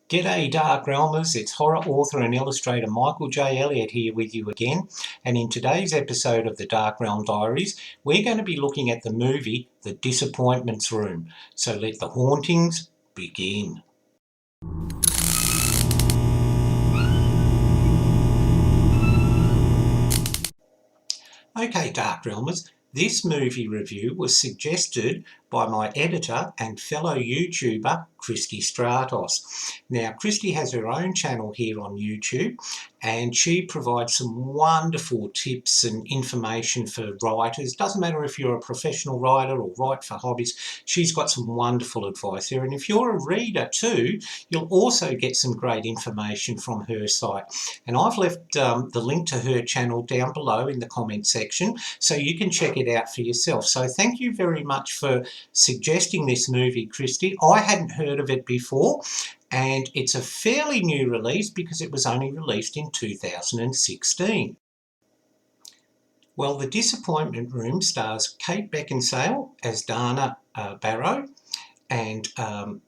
G'day Darkrealmers, it's horror author and illustrator Michael J. Elliott here with you again, and in today's episode of the Dark Realm Diaries we're going to be looking at the movie The Disappointments Room, so let the hauntings begin. Okay Darkrealmers, this movie review was suggested by my editor and fellow YouTuber Christie Stratos. Now Christie has her own channel here on YouTube and she provides some wonderful tips and information for writers. Doesn't matter if you're a professional writer or write for hobbies, she's got some wonderful advice there. And if you're a reader too, you'll also get some great information from her site. And I've left the link to her channel down below in the comment section so you can check it out for yourself. So thank you very much for suggesting this movie, Christie. I hadn't heard of it before, and it's a fairly new release because it was only released in 2016. Well, The Disappointment Room stars Kate Beckinsale as Dana Barrow, and her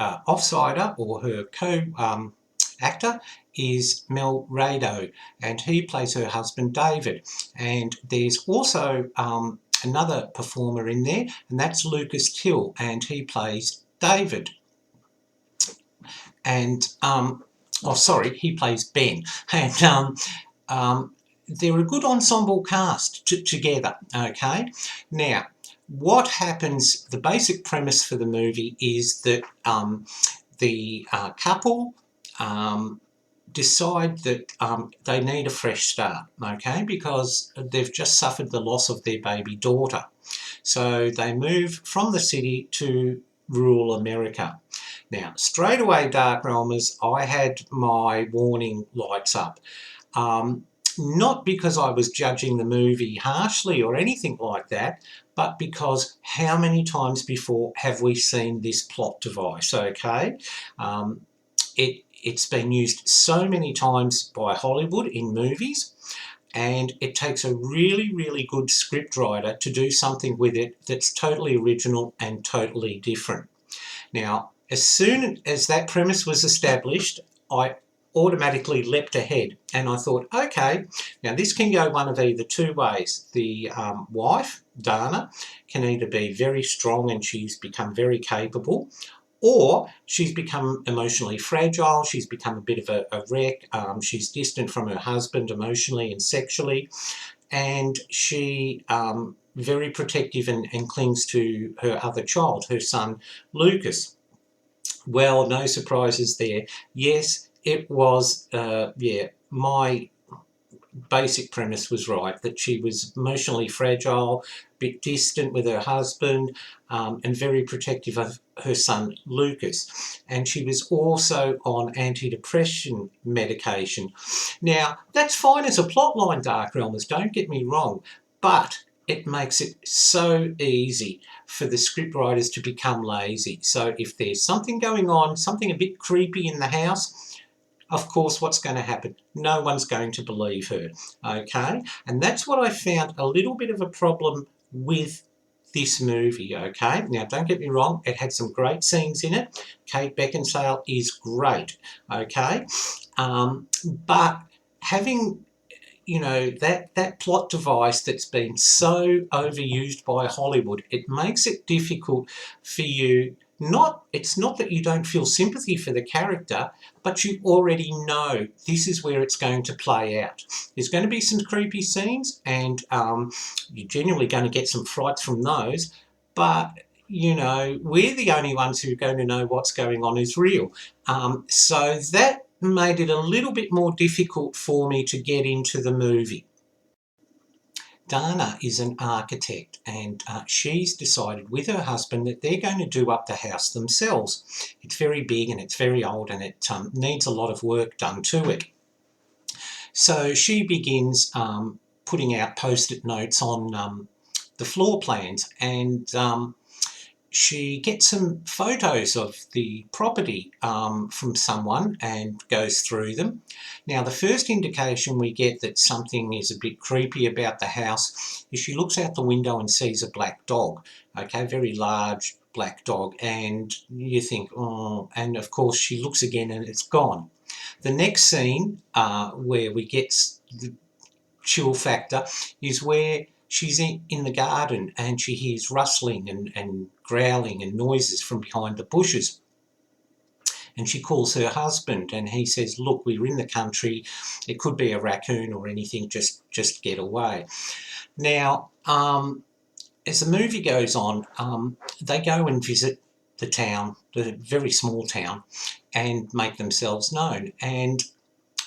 offsider or her co-actor is Mel Raido, and he plays her husband David. And there's also another performer in there, and that's Lucas Till, and he plays David. And he plays Ben. And they're a good ensemble cast together. Okay, now what happens? The basic premise for the movie is that the couple decide that they need a fresh start, okay, because they've just suffered the loss of their baby daughter. So they move from the city to rural America. Now, straight away, Darkrealmers, I had my warning lights up. Not because I was judging the movie harshly or anything like that, but because how many times before have we seen this plot device, okay? It's been used so many times by Hollywood in movies, and it takes a really, really good scriptwriter to do something with it that's totally original and totally different. Now, as soon as that premise was established, I automatically leapt ahead and I thought, okay, now this can go one of either two ways. The wife, Dana, can either be very strong and she's become very capable, or she's become emotionally fragile, she's become a bit of a wreck, she's distant from her husband emotionally and sexually, and she very protective and clings to her other child, her son Lucas. Well, no surprises there. Yes, it was, my basic premise was right, that she was emotionally fragile, a bit distant with her husband, and very protective of her son Lucas. And she was also on antidepressant medication. Now, that's fine as a plotline, Darkrealmers, don't get me wrong, but it makes it so easy for the scriptwriters to become lazy. So if there's something going on, something a bit creepy in the house, of course, what's going to happen? No one's going to believe her, okay? And that's what I found a little bit of a problem with this movie, okay? Now, don't get me wrong, it had some great scenes in it. Kate Beckinsale is great, okay? But having, you know, that plot device that's been so overused by Hollywood, it makes it difficult for you. It's not that you don't feel sympathy for the character, but you already know this is where it's going to play out. There's going to be some creepy scenes, and you're genuinely going to get some frights from those, but you know, we're the only ones who are going to know what's going on is real. So that made it a little bit more difficult for me to get into the movie. Dana is an architect, and she's decided with her husband that they're going to do up the house themselves. It's very big and it's very old, and it needs a lot of work done to it. So she begins putting out post-it notes on the floor plans, and she gets some photos of the property from someone and goes through them. Now, the first indication we get that something is a bit creepy about the house is she looks out the window and sees a black dog, okay, very large black dog, and you think, oh, and of course she looks again and it's gone. The next scene where we get the chill factor is where she's in the garden and she hears rustling and growling and noises from behind the bushes. And she calls her husband and he says, look, we're in the country. It could be a raccoon or anything. Just get away. Now, as the movie goes on, they go and visit the town, the very small town, and make themselves known. And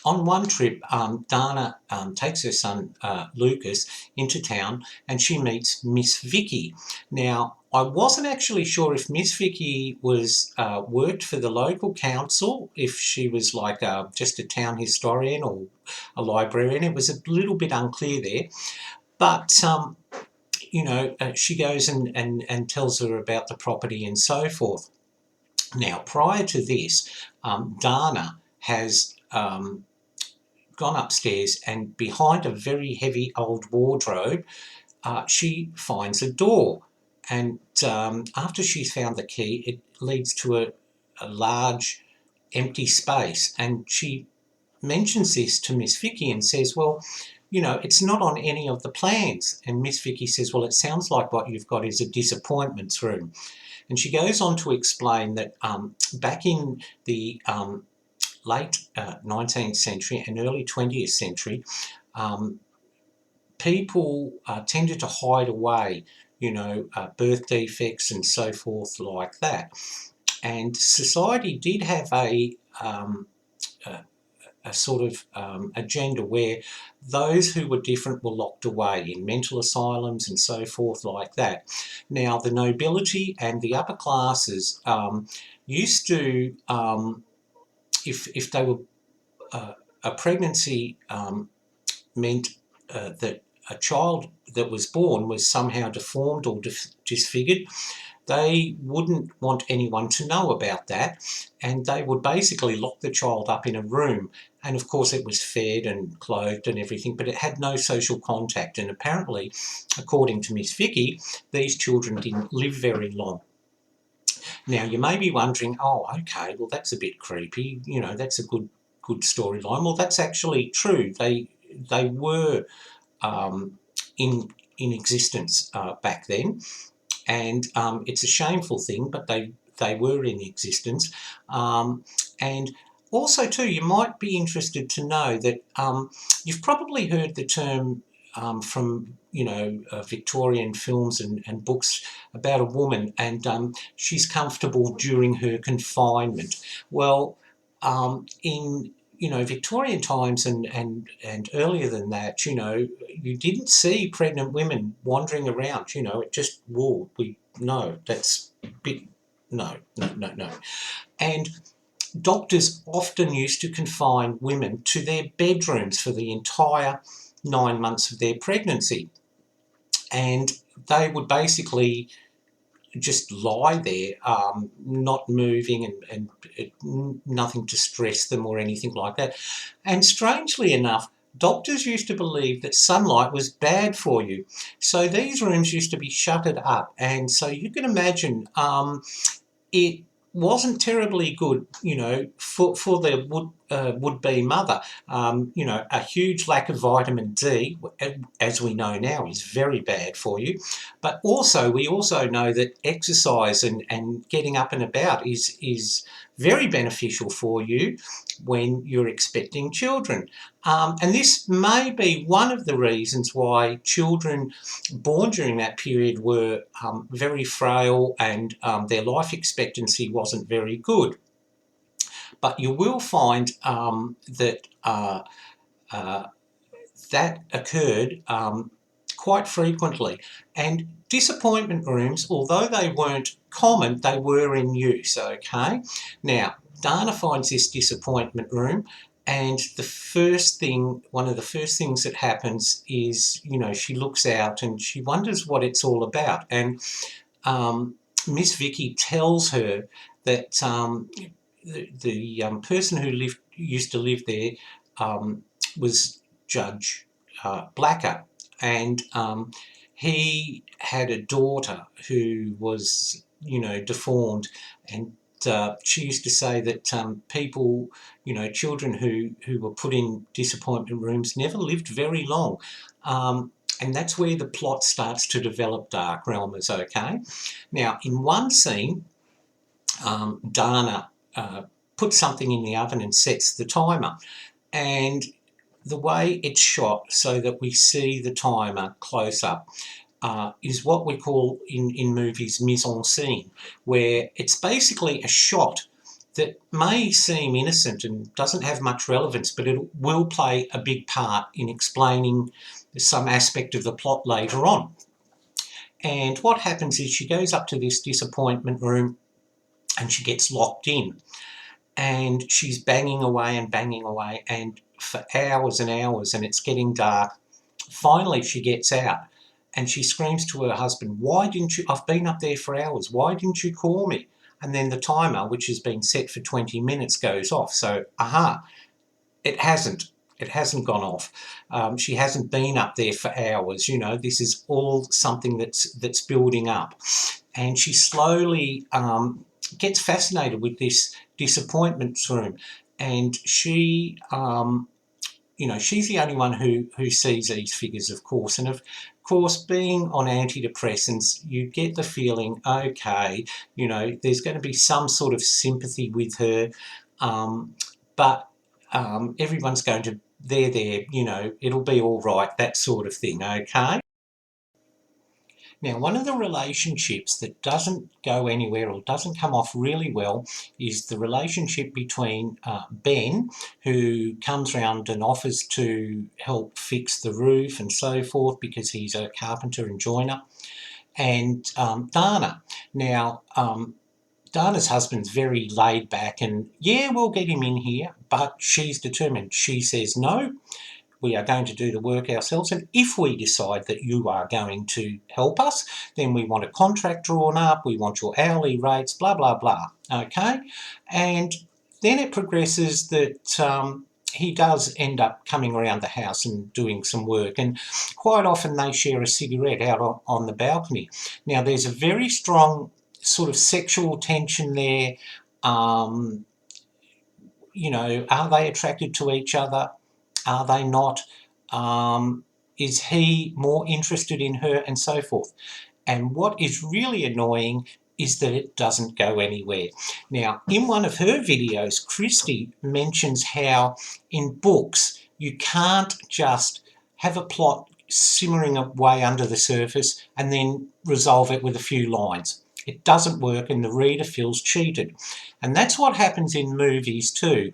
on one trip, Dana takes her son Lucas into town and she meets Miss Vicky. Now, I wasn't actually sure if Miss Vicky was worked for the local council, if she was like just a town historian or a librarian. It was a little bit unclear there. But, you know, she goes and tells her about the property and so forth. Now, prior to this, Dana has gone upstairs and behind a very heavy old wardrobe, she finds a door. And after she's found the key, it leads to a large empty space. And she mentions this to Miss Vicky and says, well, you know, it's not on any of the plans. And Miss Vicky says, well, it sounds like what you've got is a disappointments room. And she goes on to explain that back in the late 19th century and early 20th century, people tended to hide away, you know, birth defects and so forth like that. And society did have a sort of agenda where those who were different were locked away in mental asylums and so forth like that. Now, the nobility and the upper classes used to, if they were, a pregnancy meant that a child that was born was somehow deformed or disfigured, they wouldn't want anyone to know about that, and they would basically lock the child up in a room. And of course it was fed and clothed and everything, but it had no social contact. And apparently, according to Miss Vicky, these children didn't live very long. Now, you may be wondering, oh, okay, well, that's a bit creepy. You know, that's a good storyline. Well, that's actually true. They were in existence back then, and it's a shameful thing, but they were in existence. And also, too, you might be interested to know that you've probably heard the term from, you know, Victorian films and books about a woman, and she's comfortable during her confinement. Well, in, you know, Victorian times and earlier than that, you know, you didn't see pregnant women wandering around. You know, it just, whoa, no, that's bit, no. And doctors often used to confine women to their bedrooms for the entire 9 months of their pregnancy. And they would basically just lie there, not moving and nothing to stress them or anything like that. And strangely enough, doctors used to believe that sunlight was bad for you. So these rooms used to be shuttered up. And so you can imagine it wasn't terribly good, you know, for the would-be mother. You know, a huge lack of vitamin D, as we know now, is very bad for you. But also, we also know that exercise and getting up and about is very beneficial for you when you're expecting children. And this may be one of the reasons why children born during that period were very frail and their life expectancy wasn't very good. But you will find that that occurred quite frequently. And disappointment rooms, although they weren't common, they were in use, okay? Now, Dana finds this disappointment room, and one of the first things that happens is, you know, she looks out and she wonders what it's all about. And Miss Vicky tells her that the person who used to live there was Judge Blacker, and he had a daughter who was deformed. And she used to say that people, children who were put in disappointment rooms never lived very long. And that's where the plot starts to develop, Darkrealmers, okay? Now, in one scene, Dana puts something in the oven and sets the timer. And the way it's shot so that we see the timer close up is what we call in movies mise en scene, where it's basically a shot that may seem innocent and doesn't have much relevance, but it will play a big part in explaining some aspect of the plot later on. And what happens is she goes up to this disappointment room and she gets locked in. And she's banging away and for hours and hours, and it's getting dark. Finally, she gets out and she screams to her husband, "Why didn't you? I've been up there for hours. Why didn't you call me?" And then the timer, which has been set for 20 minutes, goes off. So, it hasn't. It hasn't gone off. She hasn't been up there for hours. This is all something that's building up. And she slowly gets fascinated with this disappointment room. And she, she's the only one who sees these figures, of course. And of course, being on antidepressants, you get the feeling, okay, there's going to be some sort of sympathy with her. But everyone's going to, they're there, it'll be all right, that sort of thing, okay? Now, one of the relationships that doesn't go anywhere or doesn't come off really well is the relationship between Ben, who comes round and offers to help fix the roof and so forth because he's a carpenter and joiner, and Dana. Now, Dana's husband's very laid back and, yeah, we'll get him in here, but she's determined. She says, no, we are going to do the work ourselves, and if we decide that you are going to help us, then we want a contract drawn up, we want your hourly rates, blah, blah, blah, okay? And then it progresses that he does end up coming around the house and doing some work, and quite often they share a cigarette out on the balcony. Now, there's a very strong sort of sexual tension there. Are they attracted to each other? Are they not? Is he more interested in her, and so forth? And what is really annoying is that it doesn't go anywhere. Now, in one of her videos, Christie mentions how in books you can't just have a plot simmering away under the surface and then resolve it with a few lines. It doesn't work, and the reader feels cheated. And that's what happens in movies too.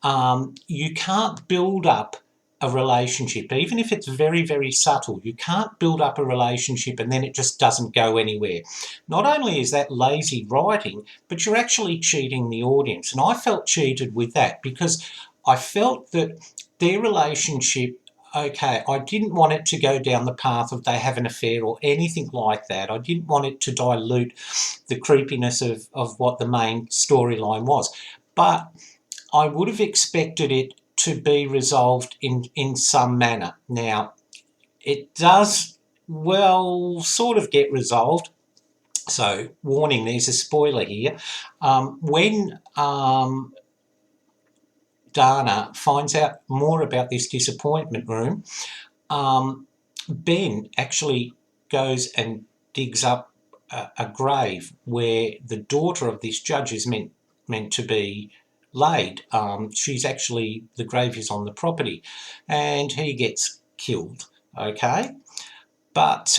You can't build up a relationship, even if it's very, very subtle. You can't build up a relationship and then it just doesn't go anywhere. Not only is that lazy writing, but you're actually cheating the audience. And I felt cheated with that because I felt that their relationship, okay, I didn't want it to go down the path of they have an affair or anything like that. I didn't want it to dilute the creepiness of what the main storyline was. But I would have expected it to be resolved in some manner. Now, it does, well, sort of get resolved. So, warning, there's a spoiler here. When Dana finds out more about this disappointment room, Ben actually goes and digs up a grave where the daughter of this judge is meant to be laid. She's actually, the grave is on the property, and he gets killed, okay? But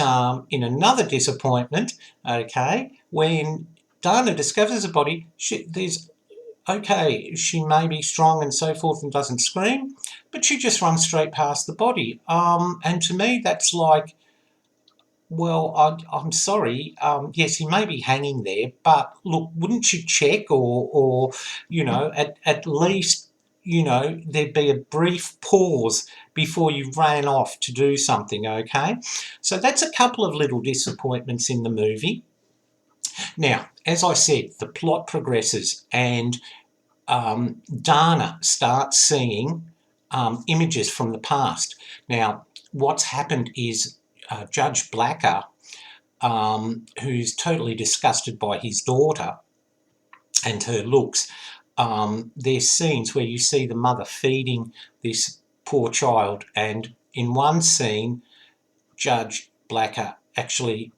in another disappointment, okay, when Dana discovers the body, she may be strong and so forth and doesn't scream, but she just runs straight past the body. And to me, that's like, well, I'm sorry, yes, he may be hanging there, but look, wouldn't you check or at least, there'd be a brief pause before you ran off to do something, okay? So that's a couple of little disappointments in the movie. Now, as I said, the plot progresses and Dana starts seeing images from the past. Now, what's happened is Judge Blacker who's totally disgusted by his daughter and her looks. There's scenes where you see the mother feeding this poor child, and in one scene, Judge Blacker actually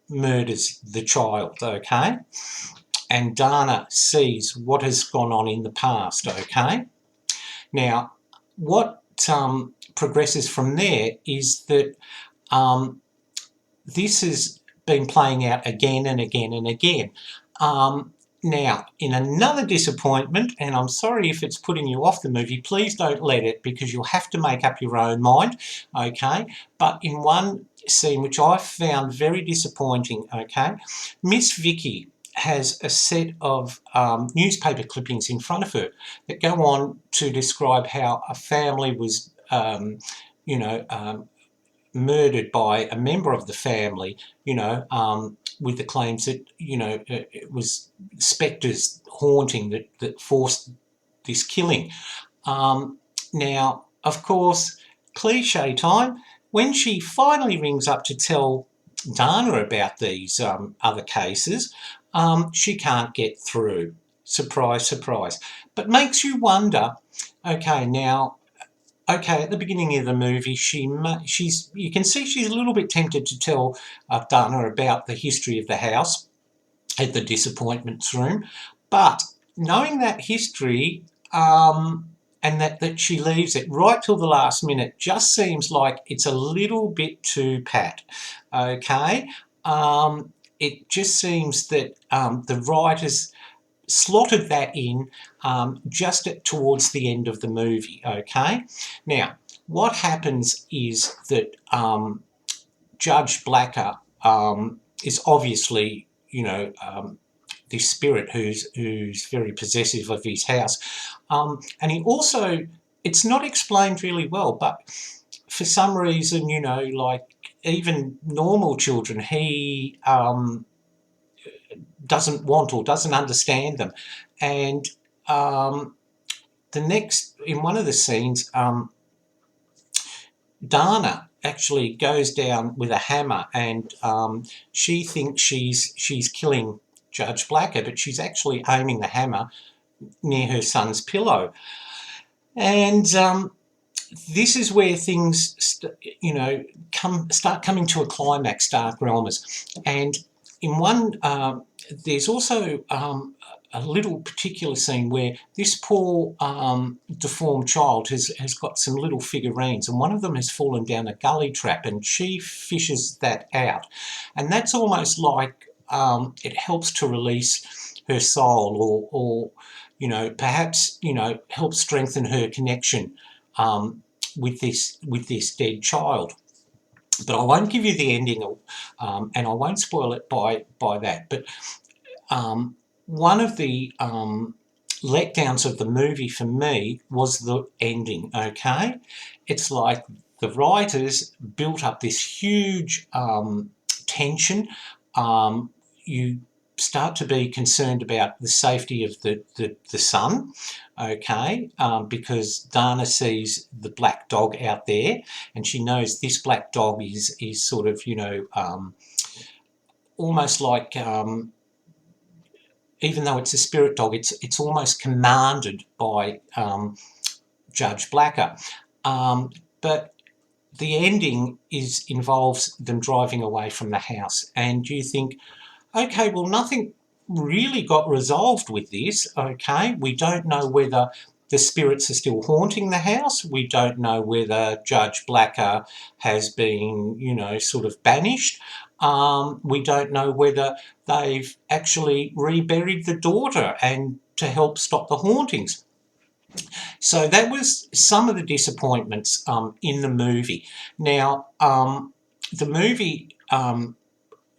murders the child, okay? And Dana sees what has gone on in the past, okay? Now, what progresses from there is that this has been playing out again and again and again. Now, in another disappointment, and I'm sorry if it's putting you off the movie, please don't let it, because you'll have to make up your own mind, okay? But in one scene, which I found very disappointing, okay, Miss Vicky has a set of newspaper clippings in front of her that go on to describe how a family was, murdered by a member of the family, with the claims that, it was spectres haunting that forced this killing. Now, of course, cliche time, when she finally rings up to tell Dana about these other cases, she can't get through. Surprise, surprise. But makes you wonder, okay, now, at the beginning of the movie, you can see she's a little bit tempted to tell Dana about the history of the house at the disappointments room, but knowing that history and that she leaves it right till the last minute just seems like it's a little bit too pat, okay? It just seems that the writers slotted that in just towards the end of the movie, okay? Now, what happens is that Judge Blacker is obviously, this spirit who's very possessive of his house. And he also, it's not explained really well, but for some reason, like even normal children, he doesn't want or doesn't understand them. And in one of the scenes, Dana actually goes down with a hammer, and she thinks she's killing Judge Blacker, but she's actually aiming the hammer near her son's pillow. And this is where things, start coming to a climax, Darkrealmers. And in one, there's also a little particular scene where this poor deformed child has got some little figurines, and one of them has fallen down a gully trap, and she fishes that out. And that's almost like it helps to release her soul, or perhaps, help strengthen her connection with this dead child. But I won't give you the ending, and I won't spoil it by that. But one of the letdowns of the movie for me was the ending, okay? It's like the writers built up this huge tension. You start to be concerned about the safety of the son, okay, because Dana sees the black dog out there, and she knows this black dog is sort of, almost like, even though it's a spirit dog, it's almost commanded by Judge Blacker. But the ending involves them driving away from the house, and you think, okay, well, nothing really got resolved with this, okay? We don't know whether the spirits are still haunting the house. We don't know whether Judge Blacker has been, sort of banished. We don't know whether they've actually reburied the daughter and to help stop the hauntings. So that was some of the disappointments in the movie. Now, the movie...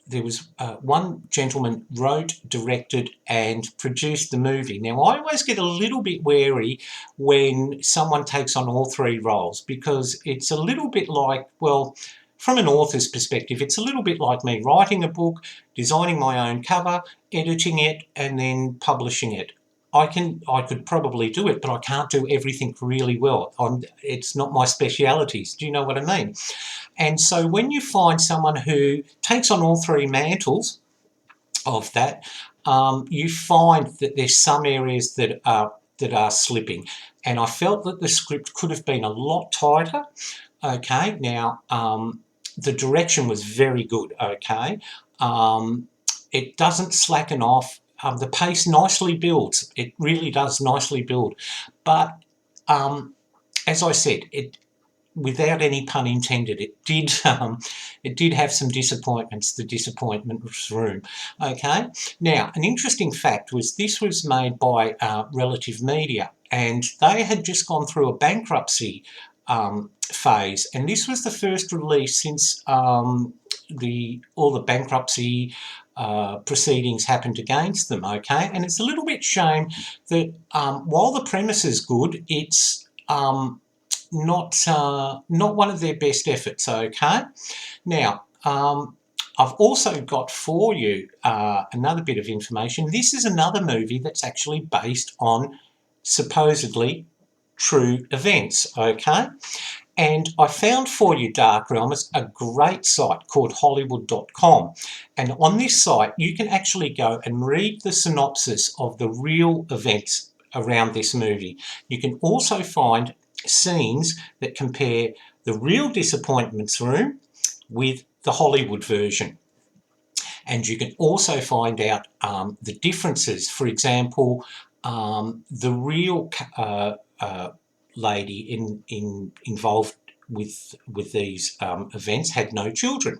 there was one gentleman wrote, directed and produced the movie. Now, I always get a little bit wary when someone takes on all three roles, because it's a little bit like, well, from an author's perspective, it's a little bit like me writing a book, designing my own cover, editing it and then publishing it. I could probably do it, but I can't do everything really well. It's not my specialities. Do you know what I mean? And so when you find someone who takes on all three mantles of that, you find that there's some areas that are slipping. And I felt that the script could have been a lot tighter. Okay, now the direction was very good. Okay, it doesn't slacken off. The pace nicely builds. It really does nicely build. But as I said, without any pun intended, it did have some disappointments. The disappointment room. Okay. Now, an interesting fact was this was made by Relative Media, and they had just gone through a bankruptcy phase, and this was the first release since all the bankruptcy proceedings happened against them. Okay, and it's a little bit shame that while the premise is good, it's not one of their best efforts. Okay, now I've also got for you another bit of information. This is another movie that's actually based on supposedly true events. Okay, and I found for you, Darkrealmers, a great site called Hollywood.com, and on this site you can actually go and read the synopsis of the real events around this movie. You can also find scenes that compare the real Disappointments Room with the Hollywood version. And you can also find out the differences. For example, the real lady involved with these events had no children.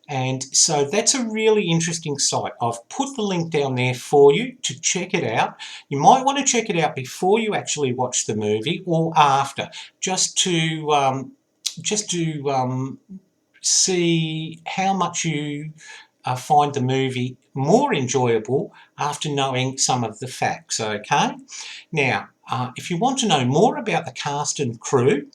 And so that's a really interesting site. I've put the link down there for you to check it out. You might want to check it out before you actually watch the movie or after, just to see how much you find the movie more enjoyable after knowing some of the facts. Okay. Now, if you want to know more about the cast and crew,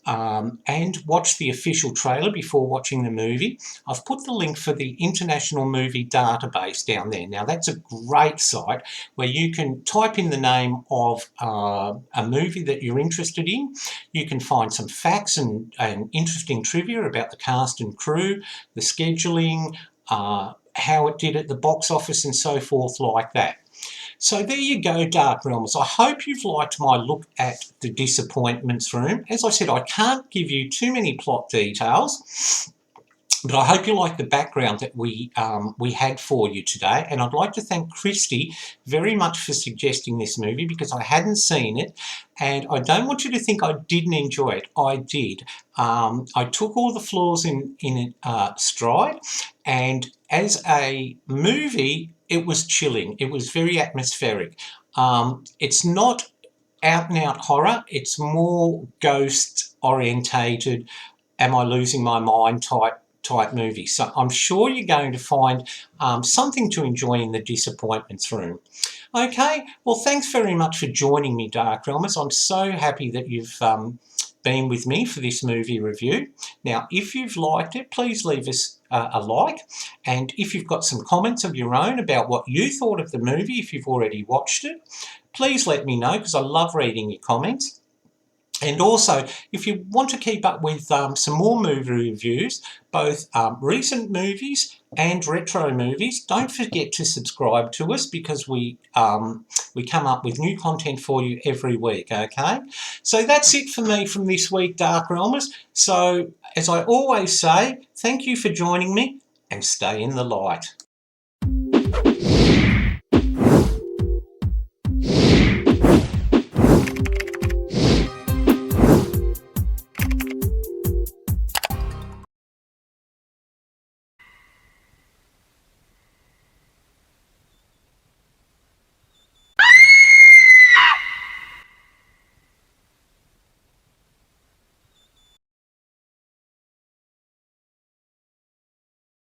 and watch the official trailer before watching the movie, I've put the link for the International Movie Database down there. Now, that's a great site where you can type in the name of a movie that you're interested in. You can find some facts and interesting trivia about the cast and crew, the scheduling, how it did at the box office and so forth like that. So there you go, Darkrealmers. I hope you've liked my look at the Disappointments Room. As I said, I can't give you too many plot details, but I hope you like the background that we had for you today. And I'd like to thank Christie very much for suggesting this movie, because I hadn't seen it, and I don't want you to think I didn't enjoy it. I did. I took all the flaws in it stride, and as a movie, it was chilling. It was very atmospheric. It's not out and out horror. It's more ghost orientated, am I losing my mind type movie. So I'm sure you're going to find something to enjoy in the Disappointments Room. Okay, well, thanks very much for joining me, Darkrealmers. I'm so happy that you've been with me for this movie review. Now, if you've liked it, please leave us a like, and if you've got some comments of your own about what you thought of the movie, if you've already watched it, please let me know, because I love reading your comments. And also, if you want to keep up with some more movie reviews, both recent movies and retro movies, don't forget to subscribe to us, because we come up with new content for you every week, okay? So that's it for me from this week, Darkrealmers. So, as I always say, thank you for joining me, and stay in the light.